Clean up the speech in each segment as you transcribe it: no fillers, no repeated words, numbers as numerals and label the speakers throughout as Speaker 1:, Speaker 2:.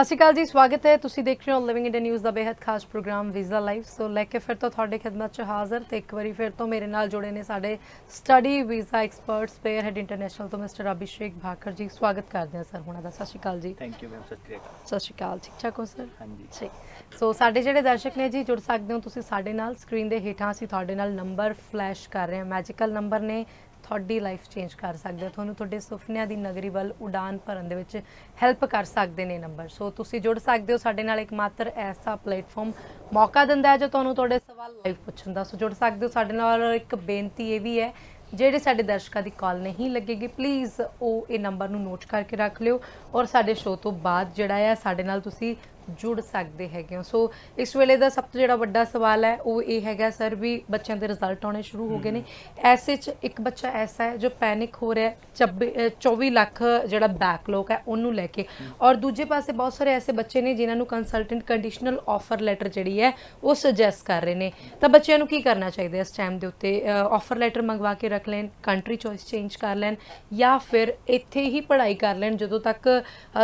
Speaker 1: ਸਤਿ ਸ਼੍ਰੀ ਅਕਾਲ ਜੀ, ਸਵਾਗਤ ਹੈ। ਤੁਸੀਂ ਦੇਖ ਰਹੇ ਹੋ ਲਿਵਿੰਗ ਇੰਡੀਆ ਨਿਊਜ਼ ਦਾ ਬੇहद ਖਾਸ ਪ੍ਰੋਗਰਾਮ ਵੀਜ਼ਾ ਲਾਈਵ। ਸੋ ਲੈ ਕੇ ਫਿਰ ਤੋਂ ਤੁਹਾਡੇ ਖਿਦਮਤ 'ਚ ਹਾਜ਼ਰ ਤੇ ਇੱਕ ਵਾਰੀ ਫਿਰ ਤੋਂ ਮੇਰੇ ਨਾਲ ਜੁੜੇ ਨੇ ਸਾਡੇ study visa experts pair head international ਤੋਂ ਮਿਸਟਰ ਅਭਿਸ਼ੇਕ ਭਾਕਰ ਜੀ। ਸਵਾਗਤ ਕਰਦੇ ਹਾਂ ਸਰ ਉਹਨਾਂ ਦਾ। ਸਤਿ ਸ਼੍ਰੀ ਅਕਾਲ ਜੀ।
Speaker 2: Thank you ma'am. ਸਤਿ ਸ਼੍ਰੀ ਅਕਾਲ।
Speaker 1: ਸਤਿ ਸ਼੍ਰੀ ਅਕਾਲ। ਠੀਕ ਠਾਕ ਹੋ ਸਰ?
Speaker 2: ਹਾਂਜੀ
Speaker 1: ਠੀਕ। ਸੋ ਸਾਡੇ ਜਿਹੜੇ ਦਰਸ਼ਕ ਨੇ ਜੀ, ਜੁੜ ਸਕਦੇ ਹੋ ਤੁਸੀਂ ਸਾਡੇ ਨਾਲ। ਸਕਰੀਨ ਦੇ ਹੇਠਾਂ ਅਸੀਂ ਤੁਹਾਡੇ ਨਾਲ ਨੰਬਰ ਫਲੈਸ਼ ਕਰ ਰਹੇ ਹਾਂ, ਮੈਜੀਕਲ ਨੰਬਰ ਨੇ, ਤੁਹਾਡੀ ਲਾਈਫ ਚੇਂਜ ਕਰ ਸਕਦੇ, ਤੁਹਾਨੂੰ ਤੁਹਾਡੇ ਸੁਪਨਿਆਂ ਦੀ ਨਗਰੀ ਵੱਲ ਉਡਾਨ ਭਰਨ ਦੇ ਵਿੱਚ ਹੈਲਪ ਕਰ ਸਕਦੇ ਨੇ ਨੰਬਰ। ਸੋ ਤੁਸੀਂ ਜੁੜ ਸਕਦੇ ਹੋ ਸਾਡੇ ਨਾਲ। ਇੱਕ ਮਾਤਰ ਐਸਾ ਪਲੇਟਫਾਰਮ ਮੌਕਾ ਦਿੰਦਾ ਹੈ ਜੋ ਤੁਹਾਨੂੰ ਤੁਹਾਡੇ ਸਵਾਲ ਲਾਈਵ ਪੁੱਛਣ ਦਾ। ਸੋ ਜੁੜ ਸਕਦੇ ਹੋ ਸਾਡੇ ਨਾਲ। ਇੱਕ ਬੇਨਤੀ ਇਹ ਵੀ ਹੈ, ਜਿਹੜੇ ਸਾਡੇ ਦਰਸ਼ਕਾਂ ਦੀ ਕਾਲ ਨਹੀਂ ਲੱਗੇਗੀ, ਪਲੀਜ਼ ਉਹ ਇਹ ਨੰਬਰ ਨੂੰ ਨੋਟ ਕਰਕੇ ਰੱਖ ਲਿਓ ਔਰ ਸਾਡੇ ਸ਼ੋਅ ਤੋਂ ਬਾਅਦ ਜਿਹੜਾ ਹੈ ਸਾਡੇ ਨਾਲ ਤੁਸੀਂ ਜੁੜ ਸਕਦੇ ਹੈਗੇ ਹੋ। ਸੋ ਇਸ ਵੇਲੇ ਦਾ ਸਭ ਤੋਂ ਜਿਹੜਾ ਵੱਡਾ ਸਵਾਲ ਹੈ ਉਹ ਇਹ ਹੈਗਾ ਸਰ ਵੀ ਬੱਚਿਆਂ ਦੇ ਰਿਜ਼ਲਟ ਆਉਣੇ ਸ਼ੁਰੂ ਹੋ ਗਏ ਨੇ। ਐਸੇ 'ਚ ਇੱਕ ਬੱਚਾ ਐਸਾ ਹੈ ਜੋ ਪੈਨਿਕ ਹੋ ਰਿਹਾ 24 ਲੱਖ ਜਿਹੜਾ ਬੈਕਲੌਗ ਹੈ ਉਹਨੂੰ ਲੈ ਕੇ, ਔਰ ਦੂਜੇ ਪਾਸੇ ਬਹੁਤ ਸਾਰੇ ਐਸੇ ਬੱਚੇ ਨੇ ਜਿਨ੍ਹਾਂ ਨੂੰ ਕੰਸਲਟੈਂਟ ਕੰਡੀਸ਼ਨਲ ਆਫਰ ਲੈਟਰ ਜਿਹੜੀ ਹੈ ਉਹ ਸੁਜੈਸਟ ਕਰ ਰਹੇ ਨੇ। ਤਾਂ ਬੱਚਿਆਂ ਨੂੰ ਕੀ ਕਰਨਾ ਚਾਹੀਦਾ ਇਸ ਟਾਈਮ ਦੇ ਉੱਤੇ? ਆਫਰ ਲੈਟਰ ਮੰਗਵਾ ਕੇ ਰੱਖ ਲੈਣ, ਕੰਟਰੀ ਚੋਇਸ ਚੇਂਜ ਕਰ ਲੈਣ, ਜਾਂ ਫਿਰ ਇੱਥੇ ਹੀ ਪੜ੍ਹਾਈ ਕਰ ਲੈਣ ਜਦੋਂ ਤੱਕ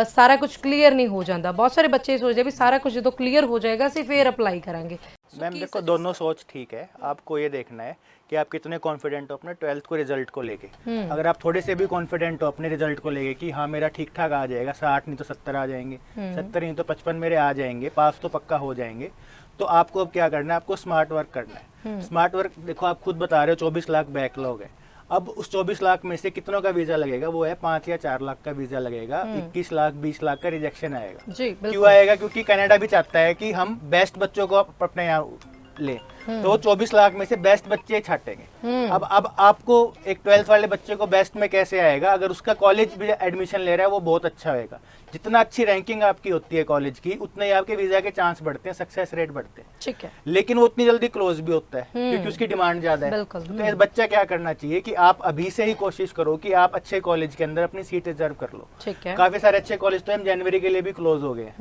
Speaker 1: ਸਾਰਾ ਕੁਝ ਕਲੀਅਰ ਨਹੀਂ ਹੋ ਜਾਂਦਾ। ਬਹੁਤ ਸਾਰੇ ਬੱਚੇ सोचे भी सारा कुछ जो क्लियर हो जाएगा ਅਸੀਂ फिर अप्लाई करेंगे।
Speaker 2: मैम देखो, दोनों सोच ठीक है। आपको ये देखना है कि आप कितने कॉन्फिडेंट हो अपने 12th को रिजल्ट को लेके। अगर आप थोड़े से भी कॉन्फिडेंट हो अपने रिजल्ट को लेके कि हाँ मेरा ठीक ठाक आ जाएगा, 60 नहीं तो 70 आ जाएंगे, 70 नहीं तो 55 मेरे आ जाएंगे, पास तो पक्का हो जाएंगे, तो आपको अब क्या करना है? आपको स्मार्ट वर्क करना है। स्मार्ट वर्क देखो, आप खुद बता रहे हो 24 लाख बैकलॉग है। अब उस 24 लाख में से कितनों का वीजा लगेगा? वो है 5 या 4 लाख का वीजा लगेगा। 21 लाख 20 लाख का रिजेक्शन आएगा।
Speaker 1: जी,
Speaker 2: क्यों आएगा? क्योंकि कनाडा भी चाहता है कि हम बेस्ट बच्चों को अपने यहाँ ले, तो 24 लाख में से बेस्ट बच्चे छाटेंगे। अब आपको एक 12th वाले बच्चे को बेस्ट में कैसे आएगा? अगर उसका कॉलेज भी एडमिशन ले रहा है वो बहुत अच्छा होएगा। जितना अच्छी रैंकिंग आपकी होती है कॉलेज की, उतने ही आपके वीजा के चांस बढ़ते हैं, सक्सेस रेट बढ़ते हैं।
Speaker 1: ठीक है।
Speaker 2: लेकिन वो उतनी जल्दी क्लोज भी होता है क्योंकि उसकी डिमांड ज्यादा है। तो बच्चा क्या करना चाहिए कि आप अभी से ही कोशिश करो कि आप अच्छे कॉलेज के अंदर अपनी सीट रिजर्व कर लो।
Speaker 1: ठीक है।
Speaker 2: काफी सारे अच्छे कॉलेज तो हम जनवरी के लिए भी क्लोज हो गए,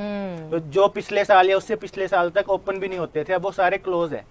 Speaker 2: तो जो पिछले साल या उससे पिछले साल तक ओपन भी नहीं होते थे, अब वो सारे क्लोज है।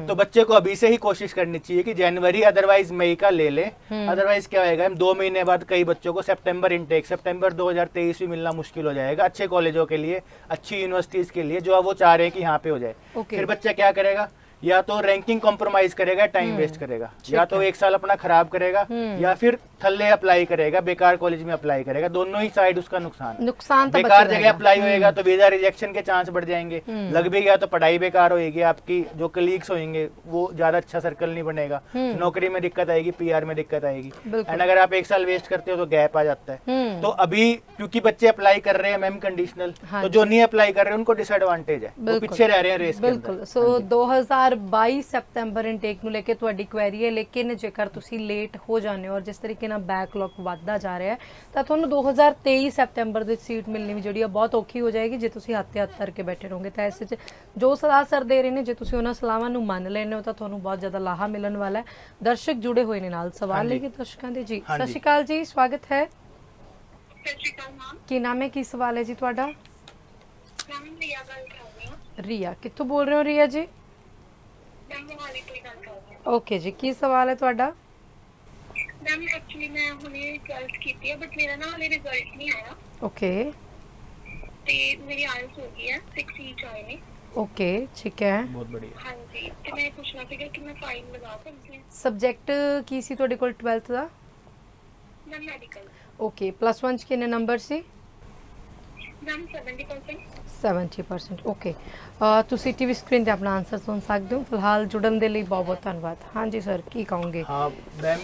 Speaker 2: तो बच्चे को अभी से ही कोशिश करनी चाहिए कि जनवरी अदरवाइज मई का ले ले। अदरवाइज क्या होगा, हम 2 महीने बाद कई बच्चों को सितंबर इनटेक, सितंबर 2023 भी मिलना मुश्किल हो जाएगा अच्छे कॉलेजों के लिए, अच्छी यूनिवर्सिटीज के लिए, जो अब वो चाह रहे हैं कि यहाँ पे हो जाए। फिर बच्चा क्या करेगा? या तो रैंकिंग कॉम्प्रोमाइज करेगा, टाइम वेस्ट करेगा, या तो एक साल अपना खराब करेगा, या फिर थल्ले अप्लाई करेगा, बेकार कॉलेज में अप्लाई करेगा। दोनों ही साइड उसका नुकसान
Speaker 1: तो
Speaker 2: बेकार जगह अप्लाई होएगा तो वीजा रिजेक्शन के चांस बढ़ जाएंगे, लग भी गया तो पढ़ाई बेकार होएगी, आपकी जो कलीग्स होंगे वो ज्यादा अच्छा सर्कल नहीं बनेगा, नौकरी में दिक्कत आएगी, PR में दिक्कत आएगी। एंड अगर आप एक साल वेस्ट करते हो तो गैप आ जाता है। तो अभी क्योंकि बच्चे अप्लाई कर रहे हैं मैम कंडीशनल, तो जो नहीं अप्लाई कर रहे हैं उनको डिसएडवांटेज है, वो पीछे रह रहे हैं रेस के अंदर।
Speaker 1: सो 2022 ਸੈਪਟੈਂਬਰ ਇਨਟੇਕ ਨੂੰ ਲੈ ਕੇ ਤੁਹਾਡੀ ਕੁਐਰੀ ਹੈ, ਲੇਕਿਨ ਜੇਕਰ ਤੁਸੀਂ ਲੇਟ ਹੋ ਜਾਂਦੇ ਹੋ ਔਰ ਜਿਸ ਤਰੀਕੇ ਨਾਲ ਬੈਕਲੌਗ ਵੱਧਦਾ ਜਾ ਰਿਹਾ ਹੈ ਤਾਂ ਤੁਹਾਨੂੰ 2023 ਸੈਪਟੈਂਬਰ ਦੀ ਸੀਟ ਮਿਲਣੀ ਵੀ ਜਿਹੜੀ ਆ ਬਹੁਤ ਔਖੀ ਹੋ ਜਾਏਗੀ ਜੇ ਤੁਸੀਂ ਹੱਥ ਤੇ ਹੱਥ ਧਰ ਕੇ ਬੈਠੇ ਰਹੋਗੇ। ਤਾਂ ਇਸ ਵਿੱਚ ਜੋ ਸਲਾਹ ਸਰ ਦੇ ਰਹੇ ਨੇ, ਜੇ ਤੁਸੀਂ ਉਹਨਾਂ ਸਲਾਹਾਂ ਨੂੰ ਮੰਨ ਲੈਂਦੇ ਹੋ ਤਾਂ ਤੁਹਾਨੂੰ ਬਹੁਤ ਜ਼ਿਆਦਾ ਲਾਹਾ ਮਿਲਣ ਵਾਲਾ ਹੈ। ਦਰਸ਼ਕ ਜੁੜੇ ਹੋਏ ਨੇ ਨਾਲ ਸਵਾਲ ਲੈ ਕੇ ਦਰਸ਼ਕਾਂ ਦੇ। ਜੀ ਸਤਿ ਸ਼੍ਰੀ ਅਕਾਲ ਜੀ, ਸਵਾਗਤ ਹੈ।
Speaker 3: ਸਤਿ ਸ਼੍ਰੀ ਅਕਾਲ ਮੈਮ।
Speaker 1: ਕੀ ਨਾਮ ਹੈ, ਕੀ ਸਵਾਲ ਹੈ ਜੀ ਤੁਹਾਡਾ?
Speaker 3: ਮੈਮ ਰੀਆ ਗੱਲ ਕਰ ਰਹੀ ਹਾਂ।
Speaker 1: ਰੀਆ ਕਿੱਥੋਂ ਬੋਲ ਰਹੇ ਹੋ ਰੀਆ ਜੀ?
Speaker 3: ਮੈਮ ਮੋਹਾਲੀ ਤੋਂ ਗੱਲ ਕਰ ਰਹੀ ਹਾਂ।
Speaker 1: ਓਕੇ ਜੀ, ਕੀ ਸਵਾਲ ਹੈ ਤੁਹਾਡਾ?
Speaker 3: ਮੈਮ ਐਕਚੁਅਲੀ ਮੈਂ ਹੁਣੇ 12th ਕੀਤੀ ਹੈ, ਬਟ ਮੇਰਾ ਨਾ ਹਾਲੇ ਰਿਜ਼ਲਟ ਨਹੀਂ ਆਇਆ।
Speaker 1: ਓਕੇ।
Speaker 3: ਤੇ ਮੇਰੀ ਆਇਲਸ ਹੋ ਗਈ ਹੈ, 6 ਈਚ ਆਏ ਨੇ।
Speaker 1: ਓਕੇ, ਠੀਕ ਹੈ।
Speaker 2: बहुत बढ़िया।
Speaker 3: ਹਾਂਜੀ, ਤੇ ਮੈਂ ਪੁੱਛਣਾ ਸੀਗਾ ਕਿ ਮੈਂ ਫਾਈਨ ਲਗਾ ਸਕਦੀ ਹਾਂ?
Speaker 1: ਸਬਜੈਕਟ ਕੀ ਸੀ ਤੁਹਾਡੇ ਕੋਲ 12th ਦਾ?
Speaker 3: Ma'am medical.
Speaker 1: ਓਕੇ, +1 ਚ ਕਿੰਨੇ ਨੰਬਰ ਸੀ?
Speaker 3: ਮੈਮ 70%।
Speaker 1: 70%। ਓਕੇ, ਤੁਸੀਂ ਟੀਵੀ ਸਕਰੀਨ ਤੇ ਆਪਣਾ ਆਨਸਰ ਸੁਣ ਸਕਦੇ ਹੋ। ਫਿਲਹਾਲ ਜੁੜਨ ਦੇ ਲਈ ਬਹੁਤ ਬਹੁਤ ਧੰਨਵਾਦ। ਹਾਂਜੀ ਸਰ, ਕੀ ਕਹੋਗੇ?
Speaker 2: हाँ मैम,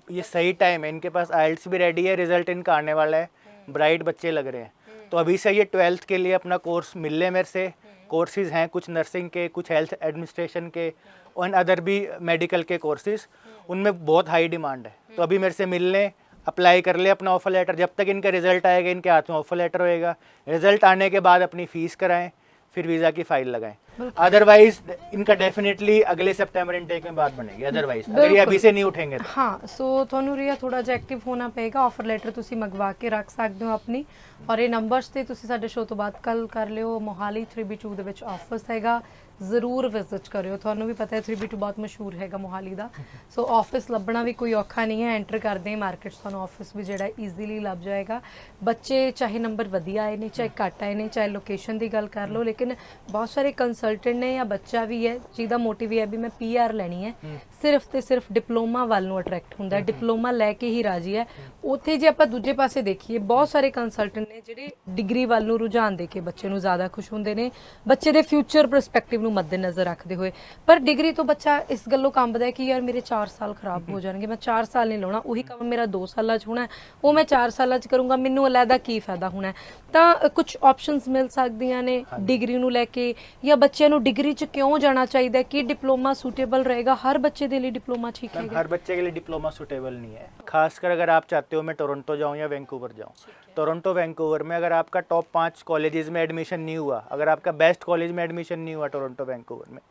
Speaker 2: ये सही टाइम है, इनके पास IELTS भी रेडी है, रिजल्ट इनका आने वाला है, ब्राइट बच्चे लग रहे हैं, तो अभी से ये 12th के लिए अपना कोर्स मिल ले मेरे से। कोर्सेज हैं कुछ नर्सिंग के, कुछ हेल्थ एडमिनिस्ट्रेशन के और अदर भी मेडिकल के कोर्सेज, उनमें बहुत हाई डिमांड है। तो अभी मेरे से मिल लें, अप्लाई कर ले अपना ऑफर लेटर। जब तक इनका रिजल्ट आएगा इनके हाथ में ऑफर लेटर होएगा। रिजल्ट आने के बाद अपनी फ़ीस कराएं, फिर वीज़ा की फ़ाइल लगाएं। अदरवाइज इनका डेफिनेटली अगले सितंबर इनटेक में बात बनेगी, अदरवाइज अगर ये अभी से नहीं उठेंगे तो।
Speaker 1: ਹਾਂ ਸੋ ਤੁਹਾਨੂੰ ਰਿਆ ਥੋੜਾ ਜਿਹਾ ਐਕਟਿਵ ਹੋਣਾ ਪਏਗਾ। ਆਫਰ ਲੈਟਰ ਤੁਸੀਂ ਮੰਗਵਾ ਕੇ ਰੱਖ ਸਕਦੇ ਹੋ ਆਪਣੀ, ਔਰ ਇਹ ਨੰਬਰਸ ਤੇ ਤੁਸੀਂ ਸਾਡੇ ਸ਼ੋਅ ਤੋਂ ਬਾਅਦ ਕੱਲ ਕਰ ਲਿਓ। ਮੋਹਾਲੀ 3B2 ਦੇ ਵਿੱਚ ਆਫਿਸ ਹੈਗਾ, ਜ਼ਰੂਰ ਵਿਜ਼ਿਟ ਕਰਿਓ। ਤੁਹਾਨੂੰ ਵੀ ਪਤਾ ਹੈ 3B2 ਬਹੁਤ ਮਸ਼ਹੂਰ ਹੈਗਾ ਮੋਹਾਲੀ ਦਾ। ਸੋ ਆਫਿਸ ਲੱਭਣਾ ਵੀ ਕੋਈ ਔਖਾ ਨਹੀਂ ਹੈ, ਐਂਟਰ ਕਰਦੇ ਹੀ ਮਾਰਕੀਟ ਤੁਹਾਨੂੰ ਆਫਿਸ ਵੀ ਜਿਹੜਾ ਈਜ਼ੀਲੀ ਲੱਭ ਜਾਏਗਾ। ਬੱਚੇ ਚਾਹੇ ਨੰਬਰ ਵਧੀਆ ਆਏ ਨੇ ਚਾਹੇ ਘੱਟ ਆਏ ਨੇ, ਚਾਹੇ ਲੋਕੇਸ਼ਨ ਦੀ ਗੱਲ ਕਰ ਲਓ, ਲੇਕਿਨ ਬਹੁਤ ਸਾਰੇ ਕੰਸਲਟੈਂਟ ਨੇ ਜਾਂ ਬੱਚਾ ਵੀ ਹੈ ਜਿਹਦਾ ਮੋਟਿਵ ਹੈ ਵੀ ਮੈਂ PR ਲੈਣੀ ਹੈ, ਸਿਰਫ ਤੇ ਸਿਰਫ ਡਿਪਲੋਮਾ ਵੱਲ ਨੂੰ ਅਟਰੈਕਟ ਹੁੰਦਾ ਹੈ, ਡਿਪਲੋਮਾ ਲੈ ਕੇ ਹੀ ਰਾਜੀ ਹੈ। ਉੱਥੇ ਜੇ ਆਪਾਂ ਦੂਜੇ ਪਾਸੇ ਦੇਖੀਏ ਬਹੁਤ ਸਾਰੇ ਕੰਸਲਟੈਂਟ ਨੇ ਜਿਹੜੇ ਡਿਗਰੀ ਵੱਲ ਨੂੰ ਰੁਝਾਨ ਦੇ ਕੇ ਬੱਚੇ ਨੂੰ ਜ਼ਿਆਦਾ ਖੁਸ਼ ਹੁੰਦੇ ਨੇ, ਬੱਚੇ ਦੇ ਫਿਊਚਰ ਪਰਸਪੈਕਟਿਵ ਨੂੰ ਮੱਦੇਨਜ਼ਰ ਰੱਖਦੇ ਹੋਏ। ਪਰ ਡਿਗਰੀ ਤੋਂ ਬੱਚਾ ਇਸ ਗੱਲੋਂ ਕੰਬਦਾ ਹੈ ਕਿ ਯਾਰ ਮੇਰੇ 4 ਸਾਲ ਖਰਾਬ ਹੋ ਜਾਣਗੇ, ਮੈਂ 4 ਸਾਲ ਨਹੀਂ ਲਾਉਣਾ, ਉਹੀ ਕੰਮ ਮੇਰਾ 2 ਸਾਲਾਂ 'ਚ ਹੋਣਾ, ਉਹ ਮੈਂ 4 ਸਾਲਾਂ 'ਚ ਕਰੂੰਗਾ, ਮੈਨੂੰ ਅਲੱਗਾ ਕੀ ਫਾਇਦਾ ਹੋਣਾ। ਤਾਂ ਕੁਝ ਆਪਸ਼ਨਸ ਮਿਲ ਸਕਦੀਆਂ ਨੇ ਡਿਗਰੀ ਨੂੰ ਲੈ ਕੇ, ਜਾਂ ਬੱਚਿਆਂ ਨੂੰ ਡਿਗਰੀ 'ਚ ਕਿਉਂ जाना चाहिए कि डिप्लोमा सूटेबल रहेगा हर बच्चे के लिए? डिप्लोमा ठीक है?
Speaker 2: हर बच्चे के लिए डिप्लोमा सूटेबल नहीं है, खासकर अगर आप चाहते हो मैं टोरंटो जाऊं या वैंकूवर जाऊं। टोरंटो वैंकूवर में अगर आपका टॉप 5 कॉलेजेस में एडमिशन नहीं हुआ, अगर आपका बेस्ट कॉलेज में एडमिशन नहीं हुआ टोरंटो वैंकूवर में,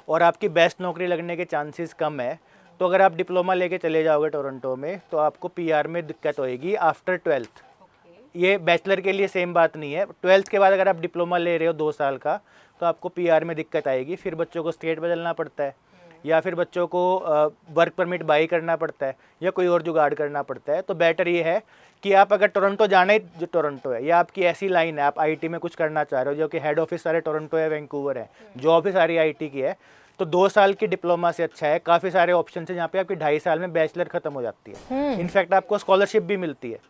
Speaker 2: और आपकी बेस्ट नौकरी लगने के चांसेस कम है, तो अगर आप डिप्लोमा लेके चले जाओगे टोरंटो में तो आपको PR में दिक्कत होएगी आफ्टर 12th। ये बैचलर के लिए सेम बात नहीं है। 12th के बाद अगर आप डिप्लोमा ले रहे हो 2 साल का तो आपको PR में दिक्कत आएगी, फिर बच्चों को स्टेट बदलना पड़ता है, या फिर बच्चों को वर्क परमिट बाई करना पड़ता है, या कोई और जुगाड़ करना पड़ता है। तो बेटर ये है कि आप अगर टोरंटो जाना ही जो टोरंटो है, या आपकी ऐसी लाइन है आप IT में कुछ करना चाह रहे हो जो कि हेड ऑफिस सारे टोरंटो या वैंकूवर है, जॉब भी सारी IT की है, तो 2 साल की डिप्लोमा से अच्छा है। काफ़ी सारे ऑप्शन है जहाँ पे आपकी 2.5 साल में बैचलर खत्म हो जाती है, इनफैक्ट आपको स्कॉलरशिप भी मिलती है,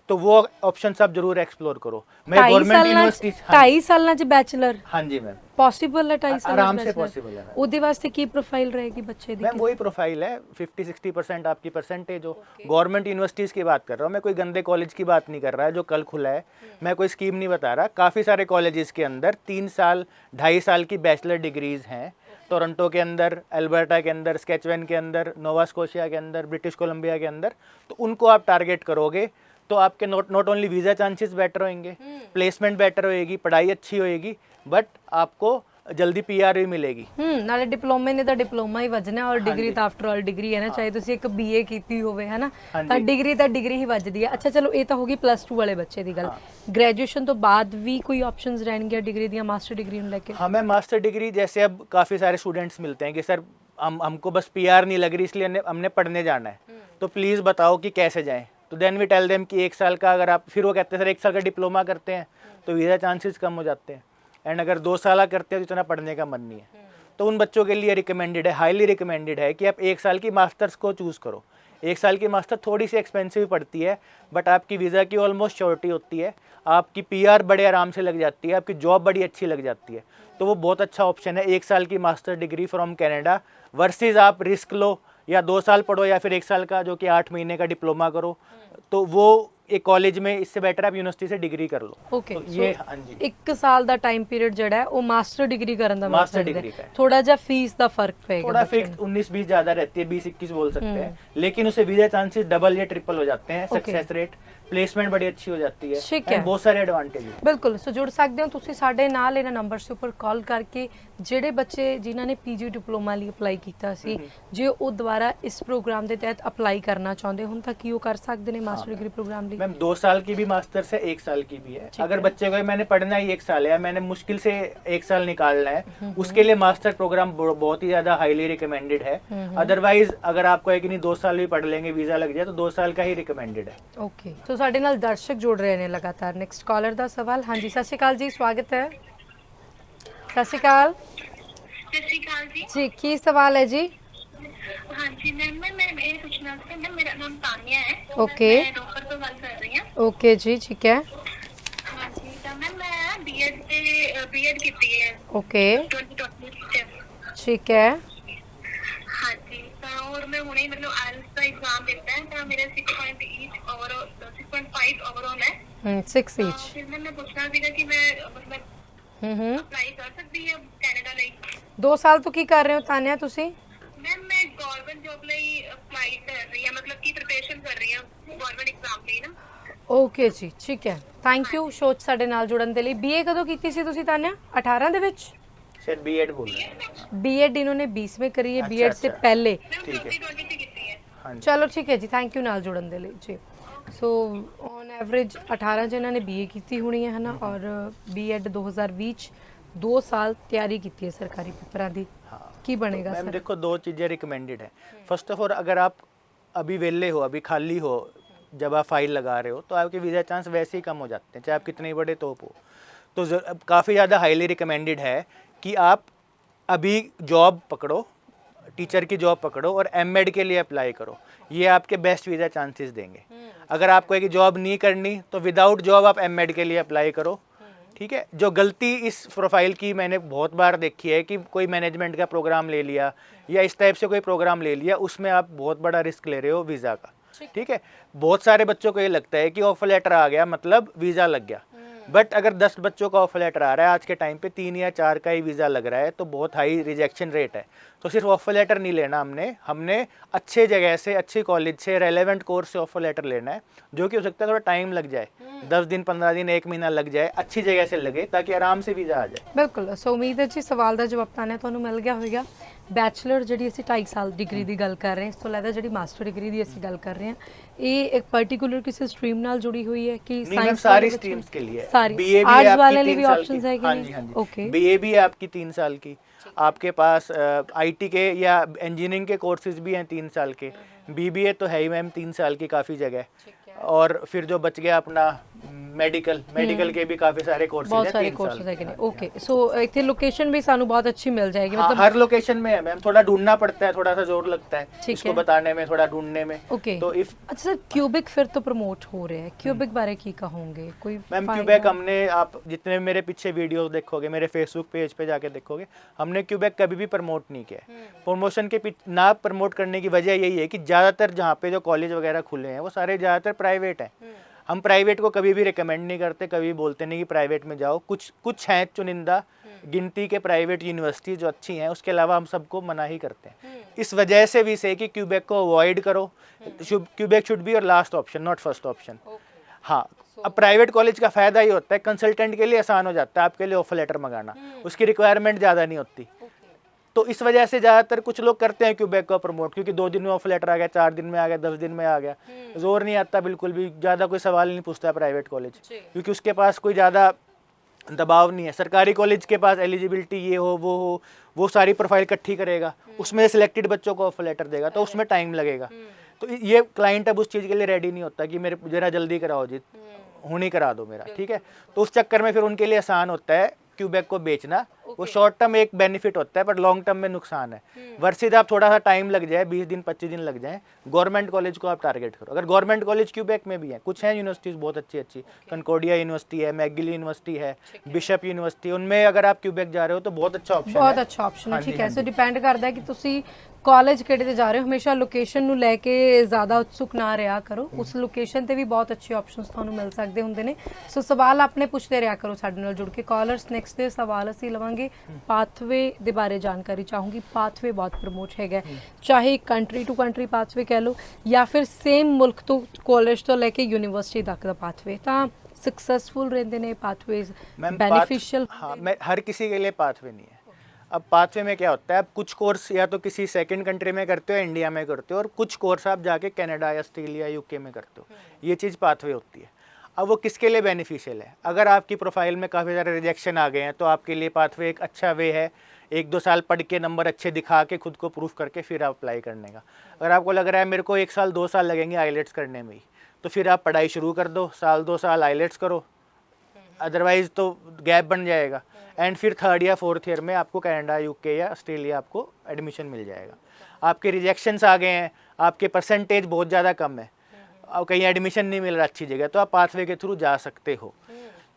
Speaker 2: तो वो ऑप्शन आप जरूर एक्सप्लोर करो। मैं गवर्नमेंट यूनिवर्सिटी
Speaker 1: 2.5 साਲਾਂ 'ਚ ਬੈਚਲਰ?
Speaker 2: हाँ जी मैम,
Speaker 1: पॉसिबल है 2.5 साल
Speaker 2: आराम से पॉसिबल है।
Speaker 1: ਉਹਦੇ ਵਾਸਤੇ ਕੀ प्रोफाइल रहेगी बच्चे ਦੀ?
Speaker 2: मैम वही प्रोफाइल है, 50-60% आपकी परसेंटेज हो। गवर्नमेंट यूनिवर्सिटीज़ की बात कर रहा हूँ मैं, कोई गंदे कॉलेज की बात नहीं कर रहा है जो कल खुला है, मैं कोई स्कीम नहीं बता रहा। काफ़ी सारे कॉलेजेस के अंदर 3 साल 2.5 साल की बैचलर डिग्रीज़ हैं। टोरंटो के अंदर, अल्बर्टा के अंदर, स्केचवेन के अंदर, नोवा स्कोशिया के अंदर, ब्रिटिश कोलंबिया के अंदर, तो उनको आप टारगेट करोगे तो आपके not only visa chances better होंगे, प्लेसमेंट बेटर होएगी, पढ़ाई अच्छी होएगी, बट आपको ਜਲਦੀ PR ਵੀ ਮਿਲੇਗੀ।
Speaker 1: ਨਾਲੇ ਡਿਪਲੋਮੇ ਨੇ ਤਾਂ ਡਿਪਲੋਮਾ ਹੀ ਵੱਜਣਾ, ਔਰ ਡਿਗਰੀ ਤਾਂ ਆਫਟਰ ਆਲ ਡਿਗਰੀ ਹੈ ਨਾ, ਚਾਹੇ ਤੁਸੀਂ ਇੱਕ BA ਕੀਤੀ ਹੋਵੇ ਹੈ ਨਾ, ਤਾਂ ਡਿਗਰੀ ਹੀ ਵੱਜਦੀ ਹੈ। ਅੱਛਾ ਚਲੋ ਇਹ ਤਾਂ ਹੋ ਗਈ +2 ਵਾਲੇ ਬੱਚੇ ਦੀ ਗੱਲ। ਗ੍ਰੈਜੂਏਸ਼ਨ ਤੋਂ ਬਾਅਦ ਵੀ ਕੋਈ ਆਪਸ਼ਨਸ ਰਹਿਣਗੇ ਡਿਗਰੀ ਦੀਆਂ, ਮਾਸਟਰ डिग्री ਨੂੰ ਲੈ ਕੇ?
Speaker 2: हाँ मैं मास्टर डिग्री, जैसे अब काफ़ी सारे स्टूडेंट्स मिलते हैं कि सर हमको बस PR नहीं लग रही इसलिए हमने पढ़ने जाना है, तो प्लीज़ बताओ कि कैसे जाएँ। तो देन वी टेल देम कि 1 साल का अगर आप, फिर वो कहते हैं सर 1 साल का डिप्लोमा करते हैं तो वीज़ा चांसेस कम हो जाते हैं, एंड अगर 2 साल करते हैं तो इतना पढ़ने का मन नहीं है। तो उन बच्चों के लिए रिकमेंडेड है, हाईली रिकमेंडेड है कि आप 1 साल की मास्टर्स को चूज़ करो। 1 साल की मास्टर थोड़ी सी एक्सपेंसिव पड़ती है, बट आपकी वीज़ा की ऑलमोस्ट श्योरिटी होती है, आपकी PR बड़े आराम से लग जाती है, आपकी जॉब बड़ी अच्छी लग जाती है। तो वो बहुत अच्छा ऑप्शन है 1 साल की master degree from Canada, versus आप रिस्क लो या 2 साल पढ़ो या फिर 1 साल का जो कि 8 महीने का डिप्लोमा करो, तो वो एक कॉलेज में इससे बेटर आप यूनिवर्सिटी से डिग्री कर लो।
Speaker 1: ओके,
Speaker 2: तो ये हाँ जी
Speaker 1: 1 ਸਾਲ ਦਾ ਟਾਈਮ ਪੀਰੀਅਡ ਜਿਹੜਾ ਹੈ ਉਹ ਮਾਸਟਰ ਡਿਗਰੀ ਕਰਨ ਦਾ
Speaker 2: मास्टर डिग्री का है।
Speaker 1: ਥੋੜਾ ਜਿਹਾ ਫੀਸ ਦਾ ਫਰਕ ਪਏਗਾ।
Speaker 2: थोड़ा फिक्स 19-20 ज़्यादा रहती है, 20-21 बोल सकते हैं, लेकिन उसे वीज़ा चांसेस डबल या ट्रिपल हो जाते हैं, सक्सेस रेट, प्लेसमेंट बड़ी अच्छी हो जाती है,
Speaker 1: ठीक है।
Speaker 2: बहुत सारे एडवांटेज है।
Speaker 1: ਬਿਲਕੁਲ, ਸੋ ਜੁੜ ਸਕਦੇ ਹੋ ਤੁਸੀਂ ਸਾਡੇ ਨਾਲ ਇਹਨਾਂ ਨੰਬਰਸ ਦੇ ਉੱਪਰ ਕਾਲ ਕਰਕੇ। ਜਿਹੜੇ ਬੱਚੇ ਜਿਨ੍ਹਾਂ ਨੇ PG ਡਿਪਲੋਮਾ ਲਈ ਅਪਲਾਈ ਕੀਤਾ ਸੀ, ਜੇ ਉਹ ਦੁਬਾਰਾ ਇਸ ਪ੍ਰੋਗਰਾਮ ਦੇ ਤਹਿਤ ਅਪਲਾਈ ਕਰਨਾ ਚਾਹੁੰਦੇ ਹੁਣ ਤਾਂ ਕੀ ਉਹ ਕਰ ਸਕਦੇ ਨੇ ਮਾਸਟਰ ਡਿਗਰੀ ਪ੍ਰੋਗਰਾਮ ਲਈ?
Speaker 2: मैम 2 साल की भी मास्टर्स है, 1 साल की भी है। अगर बच्चे को मैंने पढ़ना ही 1 साल है, मैंने मुश्किल से 1 साल निकालना है, उसके लिए मास्टर प्रोग्राम बहुत ही ज़्यादा हाईली रिकमेंडेड है। अदरवाइज अगर आपको है कि नहीं 2 साल भी पढ़ लेंगे, वीज़ा लग जाए, तो 2 साल का ही रिकमेंडेड है।
Speaker 1: ਓਕੇ, ਸੋ ਸਾਡੇ ਨਾਲ ਦਰਸ਼ਕ ਜੁੜ ਰਹੇ ਨੇ ਲਗਾਤਾਰ। ਨੈਕਸਟ ਕਾਲਰ ਦਾ ਸਵਾਲ। ਹਾਂਜੀ ਸਤਿ ਸ਼੍ਰੀ ਅਕਾਲ ਜੀ, ਸਵਾਗਤ ਹੈ। ਸਤਿ ਸ਼੍ਰੀ ਅਕਾਲ
Speaker 3: ਸਤਿ ਸ਼੍ਰੀ ਅਕਾਲ ਜੀ।
Speaker 1: ਜੀ, ਕੀ ਸਵਾਲ ਹੈ ਜੀ?
Speaker 3: ਹਾਂਜੀ ਮੈਮ, ਮੈਂ ਇਹ ਪੁੱਛਣਾ ਸੀ ਨਾ, ਮੇਰਾ ਨਾਮ ਤਾਨੀਆ ਹੈ।
Speaker 1: Okay.
Speaker 3: ਮੈਂ ਰੋਪੜ ਤੋਂ ਗੱਲ ਕਰ ਰਹੀ ਹਾਂ।
Speaker 1: ਓਕੇ ਜੀ, ਠੀਕ ਹੈ।
Speaker 3: ਹਾਂਜੀ, ਤਾਂ ਮੈਂ B.Ed ਕੀਤੀ ਹੈ
Speaker 1: ਓਕੇ
Speaker 3: 2020 ਚ।
Speaker 1: ਠੀਕ ਹੈ।
Speaker 3: ਹਾਂਜੀ, ਤਾਂ ਔਰ ਮੈਂ ਹੁਣੇ ਮਤਲਬ IELTS ਦਾ ਐਗਜ਼ਾਮ ਦਿੱਤਾ ਹੈ, ਤਾਂ ਮੇਰਾ 6.8 ਓਵਰਆਲ 6.5 ਓਵਰਆਲ ਹੈ।
Speaker 1: 6 each।
Speaker 3: ਫਿਰ ਮੈਂ ਪੁੱਛਣਾ ਸੀਗਾ ਕਿ ਮੈਂ ਮਤਲਬ ਅਪਲਾਈ ਕਰ ਸਕਦੀ ਹਾਂ ਕੈਨੇਡਾ ਲਈ?
Speaker 1: 2 ਸਾਲ ਤੋਂ ਕੀ ਕਰ ਰਹੇ ਹੋ ਤਾਨਿਆ ਤੁਸੀਂ?
Speaker 3: ਮੈਮ ਮੈਂ ਗਵਰਨਮੈਂਟ ਜੋਬ ਲਈ ਅਪਲਾਈ ਕਰ ਰਹੀ ਹਾਂ, ਮਤਲਬ ਕਿ ਪ੍ਰੀਪਰੇਸ਼ਨ ਕਰ ਰਹੀ ਹਾਂ ਗਵਰਨਮੈਂਟ ਐਗਜ਼ਾਮ ਲਈ ਨਾ।
Speaker 1: ਓਕੇ ਜੀ, ਠੀਕ ਹੈ। ਥੈਂਕ ਯੂ ਸ਼ੋਅ 'ਚ ਸਾਡੇ ਨਾਲ ਜੁੜਨ ਦੇ ਲਈ। BA ਕਦੋਂ ਕੀਤੀ ਸੀ ਤੁਸੀਂ ਤਾਨਿਆ? 18 ਦੇ ਵਿੱਚ?
Speaker 2: शायद बीएड बोल रहे हैं।
Speaker 1: बीएड इन्होंने 20 में करी है,
Speaker 2: अच्छा,
Speaker 1: बीएड से
Speaker 2: अच्छा।
Speaker 1: पहले।
Speaker 2: ठीक है।
Speaker 3: 2020 से ਕੀਤੀ ਹੈ।
Speaker 2: हाँ जी।
Speaker 1: ਚਲੋ ਠੀਕ ਹੈ ਜੀ, ਥੈਂਕ ਯੂ ਨਾਲ ਜੁੜਨ ਦੇ ਲਈ ਜੀ। ਸੋ ਔਨ ਐਵਰੇਜ 18 ਚ ਇਹਨਾਂ ਨੇ ਬੀਏ ਕੀਤੀ ਹੋਣੀ ਹੈ ਹਨਾ, ਔਰ ਬੀਐਡ 2020 ਚ 2 ਸਾਲ ਤਿਆਰੀ ਕੀਤੀ ਹੈ ਸਰਕਾਰੀ ਪੇਪਰਾਂ ਦੀ।
Speaker 2: हाँ
Speaker 1: ਕੀ ਬਣੇਗਾ
Speaker 2: मैम
Speaker 1: ਸਰ?
Speaker 2: देखो, दो चीज़ें रिकमेंडेड है। फर्स्ट ऑफ ऑल, अगर आप अभी वेले हो, अभी खाली हो, जब आप फाइल लगा रहे हो, तो आपके वीज़ा चांस वैसे ही कम हो जाते हैं, चाहे आप कितने ही बड़े तोप हो। तो काफ़ी ज़्यादा हाईली रिकमेंडेड है कि आप अभी जॉब पकड़ो, टीचर की जॉब पकड़ो और एमएड के लिए अप्लाई करो। ये आपके बेस्ट वीज़ा चांसेस देंगे। अगर आपको एक जॉब नहीं करनी तो विदाउट जॉब आप एमएड के लिए अप्लाई करो। ठीक है। जो गलती इस प्रोफाइल की मैंने बहुत बार देखी है कि कोई मैनेजमेंट का प्रोग्राम ले लिया या इस टाइप से कोई प्रोग्राम ले लिया, उसमें आप बहुत बड़ा रिस्क ले रहे हो वीज़ा का। ठीक है। बहुत सारे बच्चों को ये लगता है कि ऑफर लेटर आ गया मतलब वीज़ा लग गया, बट अगर 10 बच्चों का ऑफर लेटर आ रहा है आज के टाइम पे 3 या 4 का ही वीज़ा लग रहा है, तो बहुत हाई रिजेक्शन रेट है। तो सिर्फ ऑफर लेटर नहीं लेना, हमने अच्छे जगह से, अच्छी कॉलेज से, रेलेवेंट कोर्स से ऑफर लेटर लेना है, जो कि हो सकता है थोड़ा टाइम लग जाए, 10 दिन 15 दिन 1 महीना लग जाए, अच्छी जगह से लगे ताकि आराम से वीज़ा आ जाए।
Speaker 1: ਬਿਲਕੁਲ। ਸੋ ਉਮੀਦ ਹੈ ਜੀ ਸਵਾਲ ਦਾ ਜਵਾਬ ਤਾਂ ਤੁਹਾਨੂੰ ਮਿਲ ਗਿਆ ਹੋਵੇਗਾ। ਬੈਚਲਰ ਜਿਹੜੀ ਅਸੀਂ 2.5 ਸਾਲ ਡਿਗਰੀ ਦੀ ਗੱਲ ਕਰ ਰਹੇ ਹਾਂ, ਇਸ ਤੋਂ ਇਲਾਵਾ ਜਿਹੜੀ ਮਾਸਟਰ ਡਿਗਰੀ ਦੀ ਅਸੀਂ ਗੱਲ ਕਰ ਰਹੇ ਹਾਂ, ਇਹ ਇੱਕ ਪਾਰਟਿਕੂਲਰ ਕਿਸੇ ਸਟਰੀਮ ਨਾਲ ਜੁੜੀ ਹੋਈ ਹੈ ਕਿ
Speaker 2: नहीं मैम,
Speaker 1: साइंस
Speaker 2: सारी स्ट्रीम्स के लिए
Speaker 1: सारी
Speaker 2: बीए भी
Speaker 1: आर्ट्स
Speaker 2: है
Speaker 1: वाले
Speaker 2: आपकी
Speaker 1: लिए
Speaker 2: 3
Speaker 1: भी
Speaker 2: साल
Speaker 1: ऑप्शंस
Speaker 2: की।
Speaker 1: है कि
Speaker 2: हाँ
Speaker 1: नहीं?
Speaker 2: जी, हाँ जी।
Speaker 1: ओके।
Speaker 2: बीए भी है आपकी 3 साल की। आपके पास आईटी के या इंजीनियरिंग के कोर्सेज भी हैं 3 साल के। बीबीए तो है ही मैम 3 साल की काफ़ी जगह। और फिर जो बच गया अपना मेडिकल के भी काफ़ी सारे कोर्सेज
Speaker 1: बहुत
Speaker 2: हैं
Speaker 1: सारे
Speaker 2: 3
Speaker 1: कोर्सेज
Speaker 2: साल
Speaker 1: है
Speaker 2: के।
Speaker 1: कि नहीं? ओके। सो इतने लोकेशन भी सानू बहुत अच्छी मिल जाएगी,
Speaker 2: हाँ,
Speaker 1: मतलब
Speaker 2: हर लोकेशन में है मैम, थोड़ा ढूंढना पड़ता है, थोड़ा सा जोर लगता है
Speaker 1: ठीक
Speaker 2: इसको
Speaker 1: है।
Speaker 2: बताने में, थोड़ा ढूंढने में।
Speaker 1: ओके।
Speaker 2: तो इफ
Speaker 1: अच्छा सर, क्यूबिक फिर तो प्रमोट हो रहे हैं, क्यूबिक बारे की कहोगे? कोई
Speaker 2: मैम
Speaker 1: फायदा?
Speaker 2: क्यूबेक हमने, आप जितने मेरे पीछे वीडियोस देखोगे, मेरे फेसबुक पेज पे जाके देखोगे, हमने क्यूबेक कभी भी प्रमोट नहीं किया है। प्रमोशन के ना प्रमोट करने की वजह यही है कि ज़्यादातर जहाँ पे जो कॉलेज वगैरह खुले हैं वो सारे ज़्यादातर प्राइवेट हैं। हम प्राइवेट को कभी भी रिकमेंड नहीं करते, कभी बोलते नहीं कि प्राइवेट में जाओ। कुछ हैं चुनिंदा गिनती के प्राइवेट यूनिवर्सिटी जो अच्छी हैं, उसके अलावा हम सबको मना ही करते हैं। इस वजह से भी से कि क्यूबेक को अवॉइड करो। Quebec should be your last option, not first option. हाँ, अब प्राइवेट कॉलेज का फ़ायदा ये होता है, कंसल्टेंट के लिए आसान हो जाता है आपके लिए ऑफर लेटर मंगाना, उसकी रिक्वायरमेंट ज़्यादा नहीं होती। तो इस वजह से ज़्यादातर कुछ लोग करते हैं क्यूबेक को प्रमोट, क्योंकि 2 दिन में ऑफर लेटर आ गया, 4 दिन में आ गया, 10 दिन में आ गया, जोर नहीं आता बिल्कुल भी, ज़्यादा कोई सवाल नहीं पूछता प्राइवेट कॉलेज, क्योंकि उसके पास कोई ज़्यादा दबाव नहीं है। सरकारी कॉलेज के पास एलिजिबिलिटी ये हो, वो सारी प्रोफाइल इकट्ठी करेगा, उसमें सिलेक्टेड बच्चों को ऑफर लेटर देगा, तो उसमें टाइम लगेगा। तो ये क्लाइंट अब उस चीज़ के लिए रेडी नहीं होता कि मेरे जरा जल्दी कराओ जी, हुनी करा दो मेरा। ठीक है। तो उस चक्कर में फिर उनके लिए आसान होता है क्यूबेक को बेचना। वो शॉर्ट टर्म एक बेनिफिट होता है, पर लॉन्ग टर्म में नुकसान है। वर्षित आप थोड़ा सा टाइम लग जाए, 20 दिन 25 दिन लग जाए, गवर्नमेंट कॉलेज को आप टारगेट करो। अगर गवर्नमेंट कॉलेज क्यूबेक में भी है, कुछ हैं यूनिवर्सिटीज़ बहुत अच्छी, कंकोडिया यूनिवर्सिटी है, मैगिल यूनिवर्सिटी है, बिशप यूनिवर्सिटी, उनमें अगर आप क्यूबेक जा रहे हो तो बहुत अच्छा ऑप्शन है।
Speaker 1: बहुत अच्छा ऑप्शन है।
Speaker 2: हाँ जी,
Speaker 1: ठीक है।
Speaker 2: हाँ
Speaker 1: सो
Speaker 2: जी।
Speaker 1: डिपेंड करता है कि ਤੁਸੀਂ ਕਾਲਜ ਕਿਹੜੇ ਤੇ ਜਾ ਰਹੇ ਹੋ, ਹਮੇਸ਼ਾ ਲੋਕੇਸ਼ਨ ਨੂੰ ਲੈ ਕੇ ਜ਼ਿਆਦਾ ਉਤਸੁਕ ਨਾ ਰਿਹਾ ਕਰੋ। ਉਸ ਲੋਕੇਸ਼ਨ ਤੇ ਵੀ ਬਹੁਤ ਅੱਛੇ ਆਪਸ਼ਨਸ ਤੁਹਾਨੂੰ ਮਿਲ ਸਕਦੇ ਹੁੰਦੇ ਨੇ। ਸੋ ਸਵਾਲ ਆਪਣੇ ਪੁੱਛਦੇ ਰਿਹਾ ਕਰੋ ਸਾਡੇ ਨਾਲ ਜੁੜ ਕੇ। ਕਾਲਰਸ ਨੈਕਸਟ ਦੇ ਸਵਾਲ ਅਸੀਂ ਲਵਾਂਗੇ। ਪਾਥਵੇ ਦੇ ਬਾਰੇ ਜਾਣਕਾਰੀ ਚਾਹੂੰਗੀ। ਪਾਥਵੇ ਬਹੁਤ ਪ੍ਰਮੋਟ ਹੈਗਾ, ਚਾਹੇ ਕੰਟਰੀ ਟੂ ਕੰਟਰੀ ਪਾਥਵੇ ਕਹਿ ਲਓ ਜਾਂ ਫਿਰ ਸੇਮ ਮੁਲਕ ਤੋਂ ਕਾਲਜ ਤੋਂ ਲੈ ਕੇ ਯੂਨੀਵਰਸਿਟੀ ਤੱਕ ਦਾ ਪਾਥਵੇ, ਤਾਂ सक्सेसफुल रहते हैं पाथवेज, बेनिफिशियल?
Speaker 2: हाँ, मैं हर किसी के लिए पाथवे नहीं है। अब पाथवे में क्या होता है, आप कुछ कोर्स या तो किसी सेकंड कंट्री में करते हो, इंडिया में करते हो, और कुछ कोर्स आप जाके कनाडा या ऑस्ट्रेलिया यूके में करते हो। ये चीज़ पाथवे होती है। अब वो किसके लिए बेनिफिशियल है? अगर आपकी प्रोफाइल में काफ़ी सारे रिजेक्शन आ गए हैं तो आपके लिए पाथवे एक अच्छा वे है, 1-2 साल पढ़ के नंबर अच्छे दिखा के खुद को प्रूफ करके फिर आप अप्लाई करने का। अगर आपको लग रहा है मेरे को 1 साल 2 साल लगेंगे आईलेट्स करने में ही, तो फिर आप पढ़ाई शुरू कर दो, 1-2 साल आईलेट्स करो, अदरवाइज़ तो गैप बन जाएगा। एंड फिर 3rd या 4th ईयर में आपको कनाडा, यूके या ऑस्ट्रेलिया आपको एडमिशन मिल जाएगा। आपके रिजेक्शंस आ गए हैं, आपके परसेंटेज बहुत ज़्यादा कम है, अब कहीं एडमिशन नहीं मिल रहा अच्छी जगह, तो आप पाथवे के थ्रू जा सकते हो।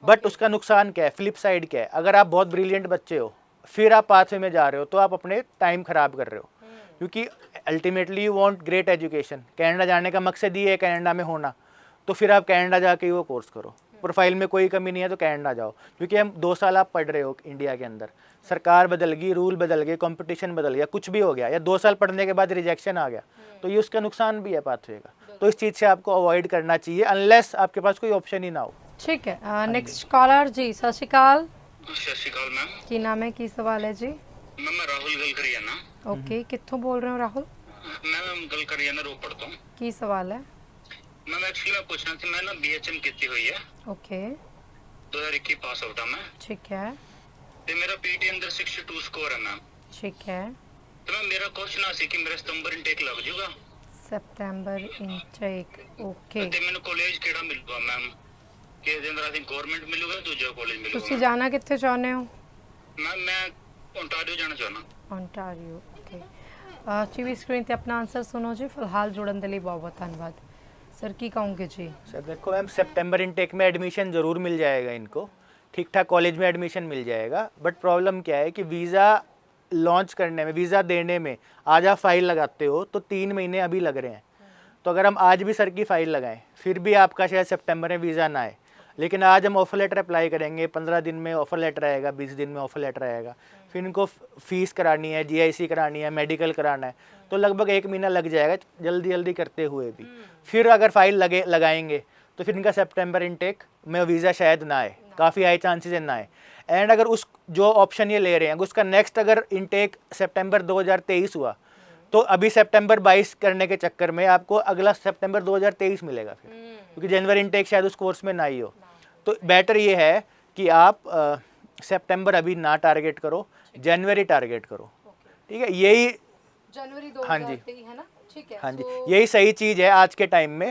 Speaker 2: बट उसका नुकसान क्या है, फ्लिप साइड क्या है? अगर आप बहुत ब्रिलियंट बच्चे हो, फिर आप पाथवे में जा रहे हो, तो आप अपने टाइम ख़राब कर रहे हो, क्योंकि ultimately you want great education. Canada जाने का मकसद ही है कनाडा में होना, तो फिर आप कनाडा जाके ही वो कोर्स करो। प्रोफाइल में कोई कमी नहीं है तो कनाडा जाओ, क्योंकि हम 2 साल आप पढ़ रहे हो इंडिया के अंदर, सरकार बदल गई, रूल बदल गए, कंपटीशन बदल गया, कुछ भी हो गया, या 2 साल पढ़ने के बाद रिजेक्शन आ गया, तो ये उसका नुकसान भी है पाथवे का। तो इस चीज़ से आपको अवॉइड करना चाहिए, अनलेस आपके पास कोई ऑप्शन ही ना हो।
Speaker 1: ठीक है। नेक्स्ट कॉलर जी, सत श्री अकाल।
Speaker 4: ਸਤਿ ਸ਼੍ਰੀ ਅਕਾਲ ਮੈਮ।
Speaker 1: ਕੀ ਨਾਮ ਹੈ, ਕੀ ਸਵਾਲ ਹੈ ਜੀ?
Speaker 4: ਮੈਮ ਮੈਂ ਰਾਹੁਲ ਗੱਲ ਕਰੀ ਜਾਣਾ।
Speaker 1: ਓਕੇ, ਕਿੱਥੋਂ ਬੋਲ ਰਹੇ ਹੋ ਰਾਹੁਲ?
Speaker 4: ਮੈਂ ਗੱਲ ਕਰੀ ਜਾਣਾ ਰੋਪੜ ਤੋਂ।
Speaker 1: ਕੀ ਸਵਾਲ ਹੈ?
Speaker 4: ਮੈਮ ਐਕਚੁਅਲੀ ਮੈਂ ਪੁੱਛਣਾ ਸੀ, ਮੈਂ ਨਾ BHM ਕੀਤੀ ਹੋਈ ਹੈ,
Speaker 1: ਓਕੇ
Speaker 4: 2021 ਪਾਸ ਆਊਟ ਆ ਮੈਂ,
Speaker 1: ਠੀਕ ਹੈ
Speaker 4: ਤੇ ਮੇਰਾ PT ਅੰਦਰ 62 ਸਕੋਰ ਹੈ ਮੈਮ।
Speaker 1: ਠੀਕ ਹੈ।
Speaker 4: ਤੇ ਮੈਮ ਮੇਰਾ ਕੁਐਸਚਨ ਆ ਸੀ ਕਿ ਮੇਰਾ ਸਤੰਬਰ ਇਨਟੇਕ ਲੱਗ ਜਾਊਗਾ
Speaker 1: ਸਤੰਬਰ ਇਨਟੇਕ, ਓਕੇ।
Speaker 4: ਤੇ ਮੈਨੂੰ ਕਾਲਜ ਕਿਹੜਾ ਮਿਲੂਗਾ ਮੈਮ? ਕਿ ਇਹਦੇ ਅੰਦਰ ਆਈ ਗਵਰਨਮੈਂਟ ਮਿਲੂਗਾ, ਦੂਜਾ ਕਾਲਜ ਮਿਲੂਗਾ?
Speaker 1: ਤੁਸੀਂ ਜਾਣਾ ਕਿੱਥੇ ਚਾਹੁੰਦੇ ਹੋ?
Speaker 4: ਮੈਮ ਮੈਂ ਓਨਟਾਰੀਓ ਜਾਣਾ ਚਾਹੁੰਦਾ।
Speaker 1: Ontario, okay. ਟੀਵੀ ਸਕਰੀਨ ਤੇ ਆਪਣਾ ਆंसर ਸੁਣੋ ਜੀ। ਫਿਲਹਾਲ ਜੁੜਨ ਦੇ ਲਈ ਬਹੁਤ ਬਹੁਤ ਧੰਨਵਾਦ। सर की कहोगे जी?
Speaker 2: सर देखो मैम, सितंबर इनटेक में एडमिशन ज़रूर मिल जाएगा इनको, ठीक ठाक कॉलेज में एडमिशन मिल जाएगा। बट प्रॉब्लम क्या है कि वीज़ा लॉन्च करने में, वीज़ा देने में आज आप फाइल लगाते हो तो 3 महीने अभी लग रहे हैं। तो अगर हम आज भी सर की फ़ाइल लगाएं फिर भी आपका शायद सितंबर में वीज़ा ना आए, लेकिन आज हम ऑफ़र लेटर अप्लाई करेंगे, 15 दिन में ऑफ़र लेटर आएगा, 20 दिन में ऑफ़र लेटर आएगा, फिर इनको फ़ीस करानी है, GIC करानी है, मेडिकल कराना है, तो लगभग 1 महीना लग जाएगा जल्दी जल्दी करते हुए भी। फिर अगर फाइल लगाएंगे तो फिर इनका सितंबर इनटेक में वीज़ा शायद ना आए, काफ़ी हाई चांसेस है ना आए। एंड अगर उस जो ऑप्शन ये ले रहे हैं उसका नेक्स्ट अगर इनटेक सितंबर 2023 हुआ तो अभी सितंबर 22 करने के चक्कर में आपको अगला सितंबर 2023 मिलेगा फिर, क्योंकि जनवरी इनटेक शायद उस कोर्स में ना ही हो। तो बेटर ये है कि आप सितंबर अभी ना टारगेट करो, जनवरी टारगेट करो, ठीक है? यही
Speaker 1: जनवरी
Speaker 2: हाँ जी
Speaker 1: 2023 है ना, ठीक है।
Speaker 2: हाँ जी, यही सही चीज़ है आज के टाइम में।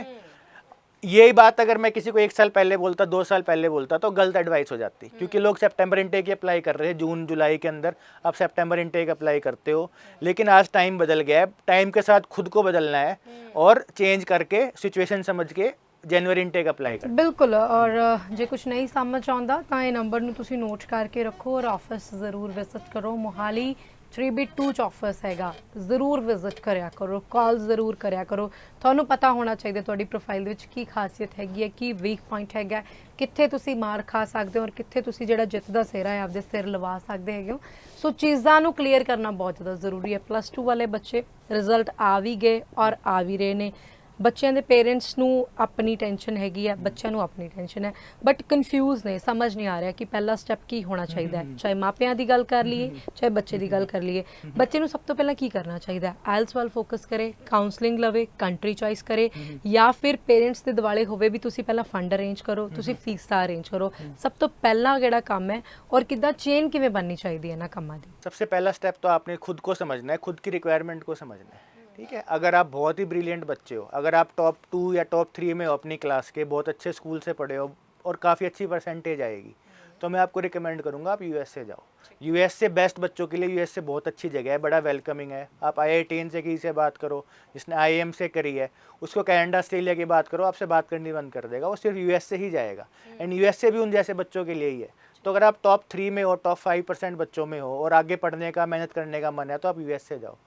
Speaker 2: यही बात अगर मैं किसी को 1 साल पहले बोलता, 2 साल पहले बोलता तो गलत एडवाइस हो जाती, क्योंकि लोग सितंबर इनटेक अप्लाई कर रहे हैं जून जुलाई के अंदर, आप सितंबर इनटेक अप्लाई करते हो। लेकिन आज टाइम बदल गया है, टाइम के साथ खुद को बदलना है और चेंज करके सिचुएशन समझ के जनवरी इनटेक अप्लाई कर।
Speaker 1: बिल्कुल। और जे कुछ नहीं समझ आਉਂਦਾ ਤਾਂ ਇਹ ਨੰਬਰ ਨੂੰ ਤੁਸੀਂ ਨੋਟ ਕਰਕੇ ਰੱਖੋ ਔਰ ਆਫਿਸ ਜ਼ਰੂਰ ਵਿਜ਼ਿਟ ਕਰੋ। ਮੋਹਾਲੀ 3B2 ਚ ਆਫਿਸ ਹੈਗਾ, ਜ਼ਰੂਰ ਵਿਜ਼ਿਟ ਕਰਿਆ ਕਰੋ, ਕਾਲ ਜ਼ਰੂਰ ਕਰਿਆ ਕਰੋ। ਤੁਹਾਨੂੰ ਪਤਾ ਹੋਣਾ ਚਾਹੀਦਾ ਤੁਹਾਡੀ ਪ੍ਰੋਫਾਈਲ ਦੇ ਵਿੱਚ ਕੀ ਖਾਸੀਅਤ ਹੈਗੀ ਹੈ, ਕੀ ਵੀਕ ਪੁਆਇੰਟ ਹੈਗਾ, ਕਿੱਥੇ ਤੁਸੀਂ ਮਾਰ ਖਾ ਸਕਦੇ ਹੋ ਔਰ ਕਿੱਥੇ ਤੁਸੀਂ ਜਿਹੜਾ ਜਿੱਤ ਦਾ ਸਿਹਰਾ ਹੈ ਆਪਦੇ ਸਿਰ ਲਵਾ ਸਕਦੇ ਹੈਗੇ ਹੋ। ਸੋ ਚੀਜ਼ਾਂ ਨੂੰ ਕਲੀਅਰ ਕਰਨਾ ਬਹੁਤ ਜ਼ਿਆਦਾ ਜ਼ਰੂਰੀ ਹੈ। +2 ਵਾਲੇ ਬੱਚੇ ਰਿਜ਼ਲਟ ਆ ਵੀ ਗਏ ਔਰ ਆ ਵੀ ਰਹੇ ਨੇ। ਬੱਚਿਆਂ ਦੇ ਪੇਰੈਂਟਸ ਨੂੰ ਆਪਣੀ ਟੈਨਸ਼ਨ ਹੈਗੀ ਹੈ, ਬੱਚਿਆਂ ਨੂੰ ਆਪਣੀ ਟੈਨਸ਼ਨ ਹੈ, ਬਟ ਕਨਫਿਊਜ਼ ਨੇ, ਸਮਝ ਨਹੀਂ ਆ ਰਿਹਾ ਕਿ ਪਹਿਲਾ ਸਟੈਪ ਕੀ ਹੋਣਾ ਚਾਹੀਦਾ ਹੈ। ਚਾਹੇ ਮਾਪਿਆਂ ਦੀ ਗੱਲ ਕਰ ਲਈਏ, ਚਾਹੇ ਬੱਚੇ ਦੀ ਗੱਲ ਕਰ ਲਈਏ। ਬੱਚੇ ਨੂੰ ਸਭ ਤੋਂ ਪਹਿਲਾਂ ਕੀ ਕਰਨਾ ਚਾਹੀਦਾ ਹੈ? ਆਇਲਸ ਵੱਲ ਫੋਕਸ ਕਰੇ, ਕਾਉਂਸਲਿੰਗ ਲਵੇ, ਕੰਟਰੀ ਚੋਇਸ ਕਰੇ, ਜਾਂ ਫਿਰ ਪੇਰੈਂਟਸ ਦੇ ਦਿਵਾਲੇ ਹੋਵੇ ਵੀ ਤੁਸੀਂ ਪਹਿਲਾਂ ਫੰਡ ਅਰੇਂਜ ਕਰੋ, ਤੁਸੀਂ ਫੀਸਾਂ ਅਰੇਂਜ ਕਰੋ। ਸਭ ਤੋਂ ਪਹਿਲਾਂ ਜਿਹੜਾ ਕੰਮ ਹੈ ਔਰ ਕਿੱਦਾਂ ਚੇਨ ਕਿਵੇਂ ਬਣਨੀ ਚਾਹੀਦੀ ਹੈ ਇਹਨਾਂ ਕੰਮਾਂ ਦੀ?
Speaker 2: सबसे पहला स्टेप तो आपने खुद को समझना है, खुद की रिक्वायरमेंट को समझना है, ठीक है? अगर आप बहुत ही ब्रिलियंट बच्चे हो, अगर आप टॉप 2 या टॉप 3 में हो अपनी क्लास के, बहुत अच्छे स्कूल से पढ़े हो और काफ़ी अच्छी परसेंटेज आएगी, तो मैं आपको रिकमेंड करूँगा आप US से जाओ। US से बेस्ट बच्चों के लिए US से बहुत अच्छी जगह है, बड़ा वेलकमिंग है। आप IIT से किसी से बात करो, जिसने IIM से करी है, उसको कनाडा ऑस्ट्रेलिया की बात करो, आपसे बात करनी बंद कर देगा, वो सिर्फ US से ही जाएगा। एंड US से भी उन जैसे बच्चों के लिए ही है। तो अगर आप टॉप 3 में हो, टॉप 5% बच्चों में हो और आगे पढ़ने का, मेहनत करने का मन है, तो आप US से जाओ।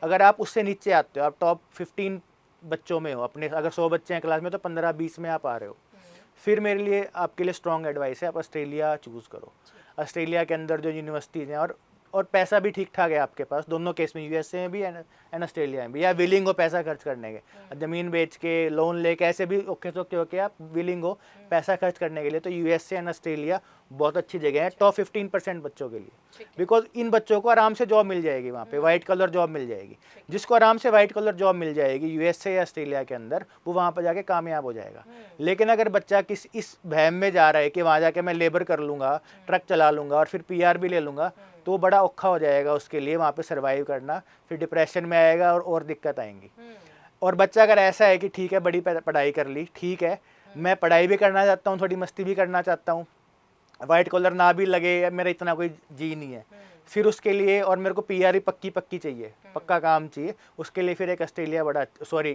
Speaker 2: अगर आप उससे नीचे आते हो, आप टॉप 15 बच्चों में हो अपने, अगर 100 बच्चे हैं क्लास में तो 15-20 में आप आ रहे हो, फिर मेरे लिए आपके लिए स्ट्रॉन्ग एडवाइस है, आप ऑस्ट्रेलिया चूज़ करो। ऑस्ट्रेलिया के अंदर जो यूनिवर्सिटीज़ हैं और पैसा भी ठीक ठाक है आपके पास, दोनों केस में, USA में भी एंड ऑस्ट्रेलिया में भी, या विलिंग हो पैसा खर्च करने के, ज़मीन बेच के, लोन लेके, ऐसे भी ओके सोके होके आप विलिंग हो पैसा खर्च करने के लिए, तो USA एंड ऑस्ट्रेलिया बहुत अच्छी जगह है टॉप 15% बच्चों के लिए। बिकॉज इन बच्चों को आराम से जॉब मिल जाएगी वहाँ पे, वाइट कलर जॉब मिल जाएगी। जिसको आराम से वाइट कलर जॉब मिल जाएगी USA या ऑस्ट्रेलिया के अंदर, वो वहाँ पर जाके कामयाब हो जाएगा। लेकिन अगर बच्चा इस वहम में जा रहा है कि वहाँ जाके मैं लेबर कर लूँगा, ट्रक चला लूँगा और फिर PR भी ले लूँगा, तो वो बड़ा औखा हो जाएगा उसके लिए वहाँ पे सर्वाइव करना, फिर डिप्रेशन में आएगा और दिक्कत आएंगी। और बच्चा अगर ऐसा है कि ठीक है बड़ी पढ़ाई कर ली, ठीक है मैं पढ़ाई भी करना चाहता हूँ, थोड़ी मस्ती भी करना चाहता हूँ, वाइट कॉलर ना भी लगे, मेरा इतना कोई जी नहीं है, फिर उसके लिए, और मेरे को PR ही पक्की चाहिए, पक्का काम चाहिए, उसके लिए फिर एक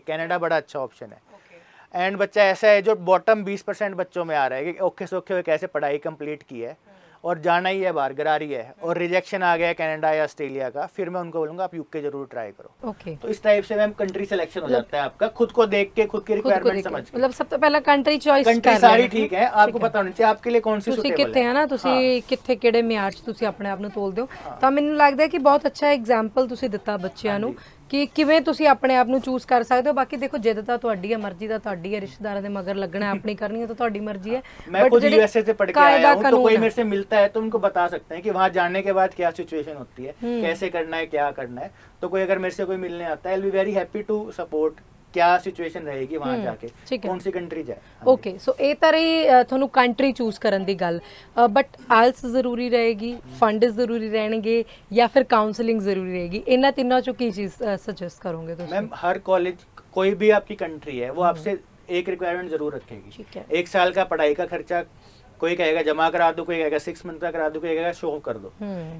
Speaker 2: कनाडा बड़ा अच्छा ऑप्शन है। एंड बच्चा ऐसा है जो बॉटम 20% बच्चों में आ रहा है कि ओके सोखे हुए कैसे पढ़ाई कंप्लीट की है और जाना ही है बाहर, गरारी है, और रिजेक्शन आ गया कनाडा या ऑस्ट्रेलिया का, फिर मैं उनको बोलूँगा आप UK जरूर ट्राई करो।
Speaker 1: ओके।
Speaker 2: तो इस टाइप से मैम कंट्री सिलेक्शन हो जाता है आपका, खुद को देख के, खुद की रिक्वायरमेंट समझ के।
Speaker 1: मतलब सब ਤੋਂ ਪਹਿਲਾਂ ਕੰਟਰੀ ਚॉइस
Speaker 2: कंट्री
Speaker 1: ਕਰ
Speaker 2: सारी
Speaker 1: ਲੈਣੀ।
Speaker 2: ठीक है, आपको पता होना चाहिए आपके लिए कौन सी
Speaker 1: ਤੁਸੀਂ
Speaker 2: सुटेबल
Speaker 1: ਕਿੱਥੇ
Speaker 2: है।
Speaker 1: ਹੈ ਨਾ, ਤੁਸੀਂ ਕਿੱਥੇ ਕਿਹੜੇ ਮਿਆਰ 'ਚ ਤੁਸੀਂ ਆਪਣੇ ਆਪ ਨੂੰ ਤੋਲਦੇ ਹੋ। ਤਾਂ ਮੈਨੂੰ ਲੱਗਦਾ ਹੈ ਕਿ ਬਹੁਤ ਅੱਛਾ ਐਗਜ਼ਾਮਪਲ ਤੁਸੀਂ ਦਿੱਤਾ ਬੱਚਿਆਂ ਨੂੰ ਕਿ ਕਿਵੇਂ ਤੁਸੀਂ ਆਪਣੇ ਆਪ ਨੂੰ ਚੂਜ਼ ਕਰ ਸਕਦੇ ਹੋ। ਬਾਕੀ ਦੇਖੋ ਜਿੱਦ ਤਾਂ ਤੁਹਾਡੀ ਹੈ, ਮਰਜ਼ੀ ਤਾਂ ਤੁਹਾਡੀ ਹੈ, ਰਿਸ਼ਤੇਦਾਰਾਂ ਦੇ ਮਗਰ ਲੱਗਣਾ ਆਪਣੀ करनी है तो ਤੁਹਾਡੀ मर्जी है।
Speaker 2: मैं
Speaker 1: But
Speaker 2: खुद
Speaker 1: ਜਿਹੜੇ
Speaker 2: यूएसए से पढ़ के आया
Speaker 1: कायदा
Speaker 2: हूँ, तो
Speaker 1: कानून
Speaker 2: कोई
Speaker 1: है।
Speaker 2: मेरे से मिलता है तो उनको बता सकते हैं कि वहाँ जाने के बाद क्या सिचुएशन होती है, कैसे करना है, क्या करना है। तो कोई अगर मेरे से कोई मिलने आता है, I will be very happy to support क्या सिचुएशन रहेगी वहाँ जाके,
Speaker 1: ठीक है।
Speaker 2: कौन सी कंट्री जाए।
Speaker 1: ਓਕੇ ਸੋ ਇਹ ਤਾਂ ਰਹੀ ਤੁਹਾਨੂੰ ਕੰਟਰੀ ਚੂਜ਼ ਕਰਨ ਦੀ ਗੱਲ, ਬਟ ਆਇਲਸ ਜ਼ਰੂਰੀ ਰਹੇਗੀ, ਫੰਡ ਜ਼ਰੂਰੀ ਰਹਿਣਗੇ ਜਾਂ ਫਿਰ ਕਾਉਂਸਲਿੰਗ ਜ਼ਰੂਰੀ ਰਹੇਗੀ? ਇਹਨਾਂ ਤਿੰਨਾਂ ਚੋਂ ਕੀ ਚੀਜ਼ ਸੁਜੈਸਟ ਕਰੋਗੇ ਤੁਸੀਂ?
Speaker 2: मैम हर कॉलेज कोई भी आपकी कंट्री है वो आपसे एक रिक्वायरमेंट जरूर रखेगी।
Speaker 1: ठीक है।
Speaker 2: 1 साल का पढ़ाई का खर्चा कोई कहेगा जमा करा दो, कोई कहेगा 6 मंथ का करा दो, कोई कहेगा शो कर दो।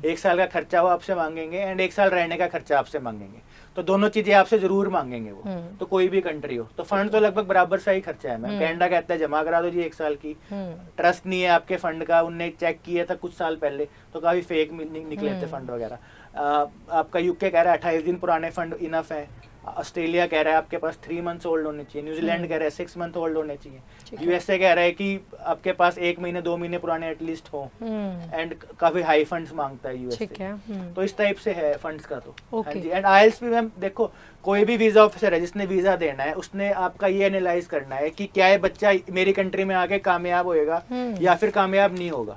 Speaker 2: 1 साल का खर्चा वो आपसे मांगेंगे एंड 1 साल रहने का खर्चा आपसे मांगेंगे। तो दोनों चीजें आपसे जरूर मांगेंगे वो। तो कोई भी कंट्री हो तो फंड तो लगभग बराबर सा ही खर्चा है। मैम कनाडा कहता है जमा करा दो जी 1 साल की, ट्रस्ट नहीं है आपके फंड का, उनने चेक किया था कुछ साल पहले तो काफी फेक निकले थे फंड वगैरह। आपका यूके कह रहा है 28 दिन पुराने फंड इनफ है। ऑस्ट्रेलिया कह रहा है आपके पास 3 मंथ्स ओल्ड होने चाहिए। न्यूजीलैंड कह रहा है 6 मंथ ओल्ड होने चाहिए। यूएसए कह रहा है कि आपके पास 1 महीने 2 महीने पुराने एटलीस्ट हो एंड काफी हाई फंड्स मांगता है यूएसए।
Speaker 1: ठीक है।
Speaker 2: तो इस टाइप से है फंड्स का तो।
Speaker 1: Okay.
Speaker 2: हाँ जी। एंड आईएलटीएस भी मैम देखो कोई भी वीजा ऑफिसर है जिसने वीजा देना है उसने आपका ये एनालाइज करना है कि क्या ये बच्चा मेरी कंट्री में आके कामयाब होएगा या फिर कामयाब नहीं होगा।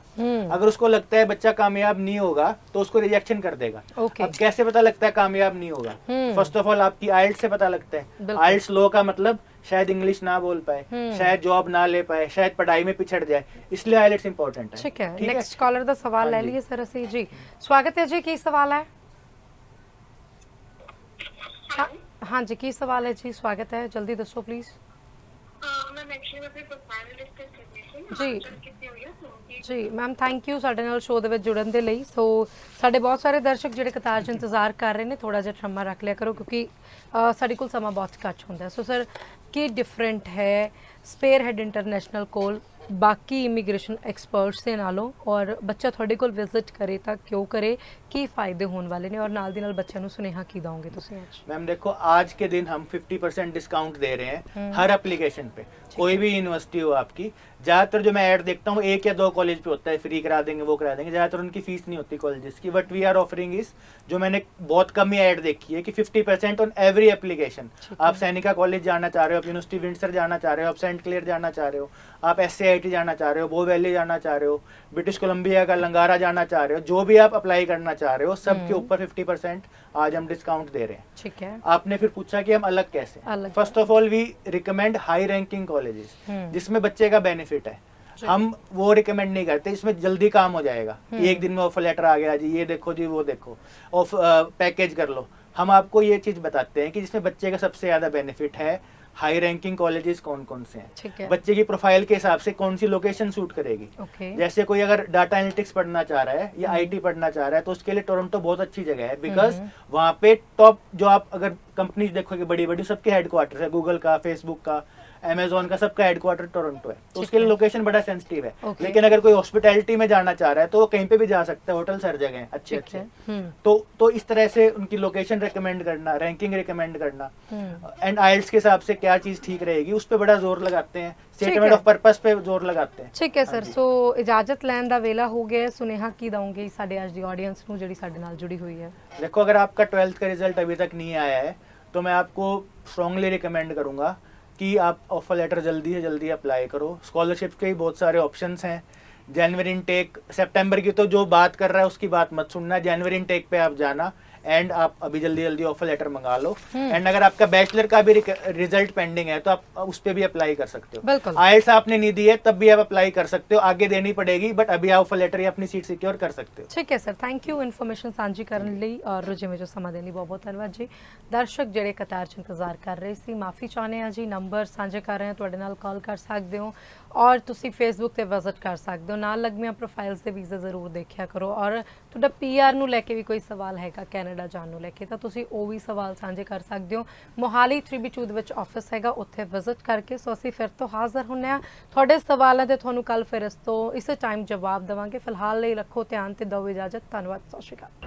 Speaker 2: अगर उसको लगता है बच्चा कामयाब नहीं होगा तो उसको रिजेक्शन कर देगा।
Speaker 1: Okay.
Speaker 2: अब कैसे पता लगता है कामयाब नहीं होगा? फर्स्ट ऑफ ऑल आपकी आइल्स से पता लगता है।
Speaker 1: बिल्कुल।
Speaker 2: आइल्स लो का मतलब शायद इंग्लिश ना बोल पाए, शायद जॉब ना ले पाए, शायद पढ़ाई में पिछड़ जाए, इसलिए आइलेट्स इंपॉर्टेंट है।
Speaker 1: ठीक है। नेक्स्ट कॉलर ਦਾ ਸਵਾਲ ਲੈ ਲਈਏ ਸਰ ਅਸੀਂ ਜੀ। ਸਵਾਗਤ ਹੈ ਜੀ, ਕੀ ਸਵਾਲ ਹੈ? हाँ जी, की सवाल है जी? स्वागत है, जल्दी दसो प्लीज।
Speaker 3: मैम एक्चुअली मैं अपनी प्रोफाइल डिस्कस करनी थी।
Speaker 1: जी।
Speaker 3: आंसर कितनी हुई है तो
Speaker 1: ਜੀ ਮੈਮ ਥੈਂਕ ਯੂ ਸਾਡੇ ਨਾਲ ਸ਼ੋਅ ਦੇ ਵਿੱਚ ਜੁੜਨ ਦੇ ਲਈ। ਸੋ ਸਾਡੇ ਬਹੁਤ ਸਾਰੇ ਦਰਸ਼ਕ ਜਿਹੜੇ ਕਤਾਰ 'ਚ ਇੰਤਜ਼ਾਰ ਕਰ ਰਹੇ ਨੇ, ਥੋੜਾ ਜਿਹਾ ਠਰਮਾ ਰੱਖ ਲਿਆ ਕਰੋ ਕਿਉਂਕਿ ਸਾਡੇ ਕੋਲ ਸਮਾਂ ਬਹੁਤ ਘੱਟ ਹੁੰਦਾ। ਸੋ ਸਰ ਕੀ ਡਿਫਰੈਂਟ ਹੈ ਸਪੇਅਰਹੈਡ ਇੰਟਰਨੈਸ਼ਨਲ ਕੋਲ ਬਾਕੀ ਇਮੀਗ੍ਰੇਸ਼ਨ ਐਕਸਪਰਟਸ ਦੇ ਨਾਲੋਂ, ਔਰ ਬੱਚਾ ਤੁਹਾਡੇ ਕੋਲ ਵਿਜ਼ਿਟ ਕਰੇ ਤਾਂ ਕਿਉਂ ਕਰੇ, ਕੀ ਫਾਇਦੇ ਹੋਣ ਵਾਲੇ ਨੇ, ਔਰ ਨਾਲ ਦੀ ਨਾਲ ਬੱਚਿਆਂ ਨੂੰ ਸੁਨੇਹਾ ਕੀ ਦਵੋਗੇ ਤੁਸੀਂ ਅੱਜ?
Speaker 2: मैम देखो आज के दिन हम 50% डिस्काउंट दे रहे हैं हर एप्लीकेशन पे, कोई भी यूनिवर्सिटी हो आपकी। ज्यादातर जो मैं ऐड देखता हूँ 1 या 2 कॉलेज पे होता है, फ्री करा देंगे वो करा देंगे, ज्यादातर उनकी फीस नहीं होती कॉलेजेस की। बट वी आर ऑफरिंग इस जो मैंने बहुत कम ही ऐड देखी है कि 50% ऑन एवरी एप्लीकेशन। आप सैनिका कॉलेज जाना चाह रहे हो, आप यूनिवर्सिटी विंडसर जाना चाह रहे हो, आप सेंट क्लेयर जाना चाह रहे हो, आप SCIT जाना चाह रहे हो, बो वैली जाना चाह रहे हो, ब्रिटिश कोलंबिया का लंगारा जाना चाह रहे हो, जो भी आप अप्लाई करना चाह रहे हो सबके ऊपर 50% आज हम डिस्काउंट दे रहे हैं।
Speaker 1: ठीक है।
Speaker 2: आपने फिर पूछा कि हम अलग कैसे?
Speaker 1: अलग
Speaker 2: first of all we recommend high ranking colleges जिसमें बच्चे का बेनिफिट है। हम वो रिकमेंड नहीं करते इसमें जल्दी काम हो जाएगा, एक दिन में ऑफर लेटर आ गया जी, ये देखो जी वो देखो, पैकेज कर लो। हम आपको ये चीज बताते हैं कि जिसमें बच्चे का सबसे ज्यादा बेनिफिट है। हाई रैंकिंग कॉलेजेस कौन कौन से हैं,
Speaker 1: ठीक है।
Speaker 2: बच्चे की प्रोफाइल के हिसाब से कौन सी लोकेशन सूट करेगी।
Speaker 1: ओके।
Speaker 2: जैसे कोई अगर डाटा एनालिटिक्स पढ़ना चाह रहा है या IT पढ़ना चाह रहा है तो उसके लिए टोरंटो बहुत अच्छी जगह है, बिकॉज वहाँ पे टॉप जो आप अगर कंपनीज देखोगे बड़ी बड़ी सबके हेडक्वार्टर है, गूगल का, फेसबुक का, अमेजोन का, सबका हेडक्वार्टर टोरंटो है। तो उसके लिए लोकेशन बड़ा सेंसिटिव है।
Speaker 1: Okay.
Speaker 2: लेकिन अगर कोई हॉस्पिटैलिटी में जाना चाह रहा है तो वो कहीं पे भी जा सकता है, होटल हर जगह है अच्छे
Speaker 1: ठीक
Speaker 2: अच्छे।
Speaker 1: है।
Speaker 2: तो इस तरह से उनकी लोकेशन रिकमेंड करना, रैंकिंग रिकमेंड करना एंड आइल्स के हिसाब से क्या चीज ठीक रहेगी उस पे बड़ा जोर लगाते हैं, स्टेटमेंट ऑफ पर्पस पे जोर लगाते हैं।
Speaker 1: ਠੀਕ ਹੈ ਸਰ। ਸੋ ਇਜਾਜ਼ਤ ਲੈਣ ਦਾ ਵੇਲਾ ਹੋ ਗਿਆ ਹੈ। ਸੁਨੇਹਾ ਕੀ ਦਵੋਗੇ ਸਾਡੇ ਅੱਜ ਦੀ ਆਡੀਅנס ਨੂੰ ਜਿਹੜੀ ਸਾਡੇ ਨਾਲ ਜੁੜੀ ਹੋਈ ਹੈ?
Speaker 2: देखो अगर आपका 12th का रिजल्ट अभी तक नहीं आया है तो मैं आपको स्ट्रांगली रिकमेंड करूंगा कि आप ऑफर लेटर जल्दी से जल्दी अप्लाई करो। स्कॉलरशिप के ही बहुत सारे ऑप्शंस हैं। जनवरी इनटेक, सितंबर की तो जो बात कर रहा है उसकी बात मत सुनना, जनवरी इनटेक पे आप जाना एंड आप अभी जल्दी जल्दी ऑफर लेटर मंगा लो। एंड अगर आपका बैचलर का भी रिजल्ट पेंडिंग है तो आप उस पे भी अप्लाई कर सकते हो।
Speaker 1: बिल्कुल।
Speaker 2: आइल्स आपने नहीं दी है तब भी आप अप्लाई कर सकते हो, आगे देनी पड़ेगी बट अभी आप ऑफर लेटर ही अपनी सीट सिक्योर कर सकते हो।
Speaker 1: ਠੀਕ ਹੈ ਸਰ, ਥੈਂਕ ਯੂ ਇਨਫੋਰਮੇਸ਼ਨ ਸਾਂਝੀ ਕਰਨ ਲਈ ਔਰ ਜਿਵੇਂ ਜੋ ਸਮਾਂ ਦੇਣ ਲਈ ਬਹੁਤ ਬਹੁਤ ਧੰਨਵਾਦ ਜੀ। ਦਰਸ਼ਕ ਜਿਹੜੇ ਕਤਾਰ 'ਚ ਇੰਤਜ਼ਾਰ ਕਰ ਰਹੇ ਸੀ, ਮਾਫੀ ਚਾਹੁੰਦੇ ਹਾਂ ਜੀ, ਨੰਬਰ ਸਾਂਝੇ ਕਰ ਰਹੇ ਹਾਂ, ਤੁਹਾਡੇ ਨਾਲ ਕਾਲ ਕਰ ਸਕਦੇ ਹੋ ਔਰ ਤੁਸੀਂ ਫੇਸਬੁੱਕ ਤੇ ਵਿਜ਼ਿਟ ਕਰ ਸਕਦੇ ਹੋ। ਨਾਲ ਲੱਗਵੀਆਂ ਪ੍ਰੋਫਾਈਲਸ ਦੇ ਵੀਜ਼ਾ ਜ਼ਰੂਰ ਦੇਖਿਆ ਕਰੋ ਔਰ ਤੁਹਾਡਾ PR ਨੂੰ ਲੈ ਕੇ ਵੀ ਕੋਈ ਸਵਾਲ ਹੈਗਾ ਕੈਨੇਡਾ ਜਾਣ ਨੂੰ ਲੈ ਕੇ ਤਾਂ ਤੁਸੀਂ ਉਹ ਵੀ ਸਵਾਲ ਸਾਂਝੇ ਕਰ ਸਕਦੇ ਹੋ। ਮੋਹਾਲੀ 3B2 ਦੇ ਵਿੱਚ ਆਫਿਸ ਹੈਗਾ, ਉੱਥੇ ਵਿਜ਼ਿਟ ਕਰਕੇ। ਸੋ ਅਸੀਂ ਫਿਰ ਤੋਂ ਹਾਜ਼ਰ ਹੁੰਨੇ ਆ ਤੁਹਾਡੇ ਸਵਾਲਾਂ ਤੇ ਤੁਹਾਨੂੰ ਕੱਲ ਫਿਰ ਇਸ ਤੋਂ ਇਸੇ ਟਾਈਮ ਜਵਾਬ ਦੇਵਾਂਗੇ। ਫਿਲਹਾਲ ਲਈ ਰੱਖੋ ਧਿਆਨ ਤੇ ਦਿਓ ਇਜਾਜ਼ਤ। ਧੰਨਵਾਦ, ਸਤਿ ਸ਼੍ਰੀ ਅਕਾਲ।